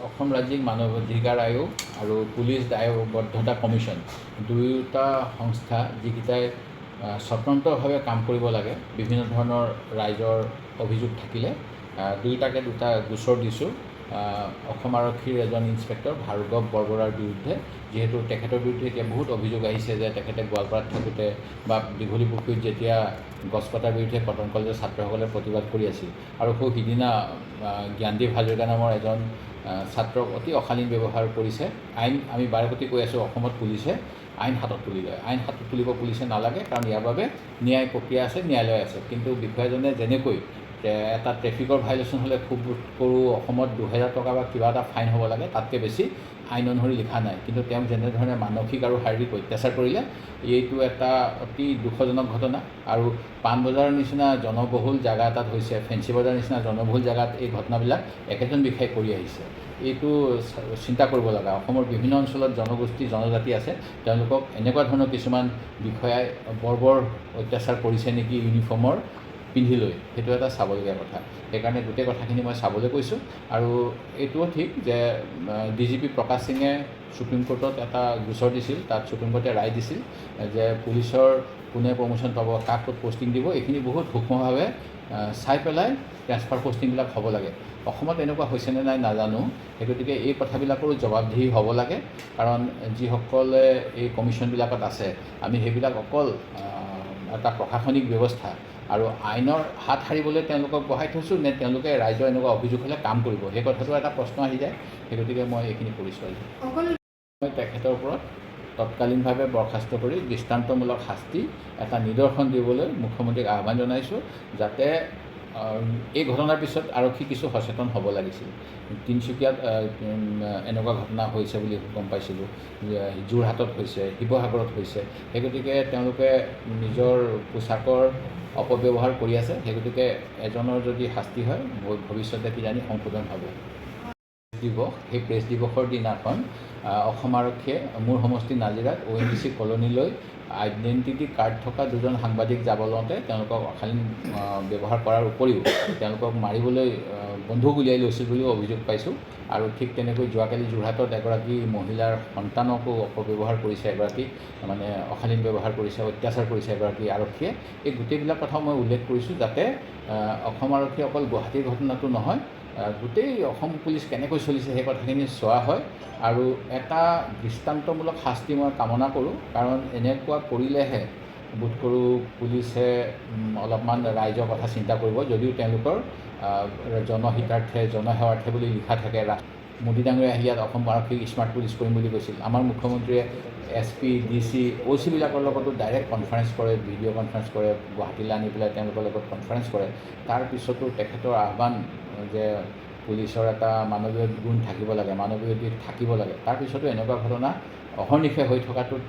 অসম ৰাজ্যিক মানৱ অধিকাৰ আয়োগ আৰু পুলিচ দায়বদ্ধতা কমিশ্যন দুয়োটা সংস্থা যিকেইটাই স্বতন্ত্ৰভাৱে কাম কৰিব লাগে বিভিন্ন ধৰণৰ ৰাইজৰ অভিযোগ থাকিলে দুয়োটাকে দুটা গোচৰ দিছোঁ। অসম আৰক্ষীৰ এজন ইন্সপেক্টৰ ভাৰ্গৱ বৰবৰাৰ বিৰুদ্ধে, যিহেতু তেখেতৰ বিৰুদ্ধে এতিয়া বহুত অভিযোগ আহিছে যে তেখেতে গোৱালপাৰাত থাকোঁতে বা দীঘলী পুখুৰীত যেতিয়া গছ কটাৰ বিৰুদ্ধে কটন কলেজৰ ছাত্ৰসকলে প্ৰতিবাদ কৰি আছিল আৰু সিদিনা জ্ঞানদীপ হাজৰিকা নামৰ এজন ছাত্ৰক অতি অশালীন ব্যৱহাৰ কৰিছে। আইন আমি বাৰেপতি কৈ আছোঁ, অসমত পুলিচে আইন হাতত তুলি লয়। আইন হাতত তুলিব পুলিচে নালাগে, কাৰণ ইয়াৰ বাবে ন্যায় প্ৰক্ৰিয়া আছে, ন্যায়ালয় আছে। কিন্তু বিষয়াজনে যেনেকৈ এটা ট্ৰেফিকৰ ভাইলেশ্যন হ'লে খুব কৰোঁ অসমত 2000 টকা বা কিবা এটা ফাইন হ'ব লাগে, তাতকৈ বেছি আইন অনুসৰি লিখা নাই। কিন্তু তেওঁক যেনেধৰণে মানসিক আৰু শাৰীৰিক অত্যাচাৰ কৰিলে, এইটো এটা অতি দুখজনক ঘটনা। আৰু পাণবজাৰৰ নিচিনা জনবহুল জেগা এটাত হৈছে, ফেঞ্চি বজাৰ নিচিনা জনবহুল জেগাত এই ঘটনাবিলাক একেজন বিষয়াই কৰি আহিছে। এইটো চিন্তা কৰিব লগা। অসমৰ বিভিন্ন অঞ্চলত জনগোষ্ঠী জনজাতি আছে, তেওঁলোকক এনেকুৱা ধৰণৰ কিছুমান বিষয়াই বৰ অত্যাচাৰ কৰিছে নেকি ইউনিফৰ্মৰ পিন্ধি লৈ, সেইটো এটা চাবলগীয়া কথা। সেইকাৰণে গোটেই কথাখিনি মই চাবলৈ কৈছোঁ। আৰু এইটোও ঠিক যে DGP প্ৰকাশ সিঙে সুপ্ৰিম কোৰ্টত এটা গোচৰ দিছিল, তাত সুপ্ৰিম কোৰ্টে ৰায় দিছিল যে পুলিচৰ কোনে প্ৰমোশ্যন পাব, কাক ক'ত পষ্টিং দিব, এইখিনি বহুত সূক্ষ্মভাৱে চাই পেলাই ট্ৰেন্সফাৰ পষ্টিংবিলাক হ'ব লাগে। অসমত এনেকুৱা হৈছেনে নাই নাজানো, সেই গতিকে এই কথাবিলাকৰো জবাবদিহি হ'ব লাগে। কাৰণ যিসকলে এই কমিশ্যনবিলাকত আছে, আমি সেইবিলাক অকল এটা প্ৰশাসনিক ব্যৱস্থা আৰু আইনৰ হাত সাৰিবলৈ তেওঁলোকক বহাই থৈছোঁ নে তেওঁলোকে ৰাইজৰ এনেকুৱা অভিযোগ হ'লে কাম কৰিব, সেই কথাটো এটা প্ৰশ্ন আহি যায়। সেই গতিকে মই এইখিনি কৰিছোঁ আজি। মই তেখেতৰ ওপৰত তৎকালীনভাৱে বৰ্খাস্ত কৰি দৃষ্টান্তমূলক শাস্তি এটা নিদৰ্শন দিবলৈ মুখ্যমন্ত্ৰীক আহ্বান জনাইছোঁ, যাতে এই ঘটনাৰ পিছত আৰক্ষী কিছু সচেতন হ'ব লাগিছিল। তিনিচুকীয়াত এনেকুৱা ঘটনা হৈছে বুলি গম পাইছিলোঁ, যোৰহাটত হৈছে, শিৱসাগৰত হৈছে। সেই গতিকে তেওঁলোকে নিজৰ পোচাকৰ অপব্যৱহাৰ কৰি আছে। সেই গতিকে এজনৰ যদি শাস্তি হয়, ভৱিষ্যতে কিজানি সংশোধন হ'ব। দিৱস, সেই প্ৰেছ দিৱসৰ দিনাখন অসম আৰক্ষীয়ে মোৰ সমষ্টি নাজিৰাত ONGC কলনীলৈ আইডেণ্টিটি কাৰ্ড থকা দুজন সাংবাদিক যাব লওঁতে তেওঁলোকক অশালীন ব্যৱহাৰ কৰাৰ উপৰিও তেওঁলোকক মাৰিবলৈ বন্দুক উলিয়াই লৈছিল বুলিও অভিযোগ পাইছোঁ। আৰু ঠিক তেনেকৈ যোৱাকালি যোৰহাটত এগৰাকী মহিলাৰ সন্তানকো অপব্যৱহাৰ কৰিছে, এগৰাকী মানে অশালীন ব্যৱহাৰ কৰিছে, অত্যাচাৰ কৰিছে এগৰাকী আৰক্ষীয়ে। এই গোটেইবিলাক কথা মই উল্লেখ কৰিছোঁ, যাতে অসম আৰক্ষী অকল গুৱাহাটীৰ ঘটনাটো নহয়, গোটেই অসম পুলিচ কেনেকৈ চলিছে সেই কথাখিনি চোৱা হয়। আৰু এটা দৃষ্টান্তমূলক শাস্তি মই কামনা কৰোঁ, কাৰণ এনেকুৱা কৰিলেহে বোধ কৰোঁ পুলিচে অলপমান ৰাইজৰ কথা চিন্তা কৰিব। যদিও তেওঁলোকৰ জনহিতাৰ্থে জনসেৱাৰ্থে বুলি লিখা থাকে। মোদী ডাঙৰীয়া আহি ইয়াত অসম আৰক্ষীক স্মাৰ্ট পুলিচ কৰিম বুলি কৈছিল। আমাৰ মুখ্যমন্ত্ৰীয়ে SP, DC, OC বিলাকৰ লগতো ডাইৰেক্ট কনফাৰেঞ্চ কৰে, ভিডিঅ' কনফাৰেঞ্চ কৰে, গুৱাহাটীলৈ আনি পেলাই তেওঁলোকৰ লগত কনফাৰেঞ্চ কৰে। তাৰপিছতো তেখেতৰ আহ্বান যে পুলিচৰ এটা মানৱীয় গুণ থাকিব লাগে, মানৱীয় দিশ থাকিব লাগে, তাৰপিছতো এনেকুৱা ঘটনা অহৰ্নিশে হৈ থকাটোত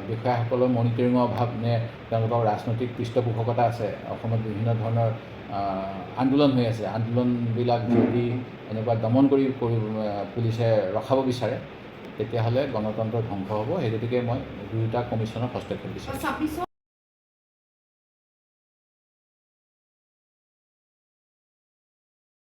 বিষয়াসকলৰ মনিটৰিঙৰ অভাৱ নে তেওঁলোকৰ ৰাজনৈতিক পৃষ্ঠপোষকতা আছে। অসমত বিভিন্ন ধৰণৰ আন্দোলন হৈ আছে। আন্দোলনবিলাক যদি এনেকুৱা দমন কৰি পুলিচে ৰখাব বিচাৰে, তেতিয়াহ'লে গণতন্ত্ৰ ধ্বংস হ'ব। সেই গতিকে মই দুয়োটা কমিশ্যনৰ হস্তক্ষেপ বিচাৰিছোঁ।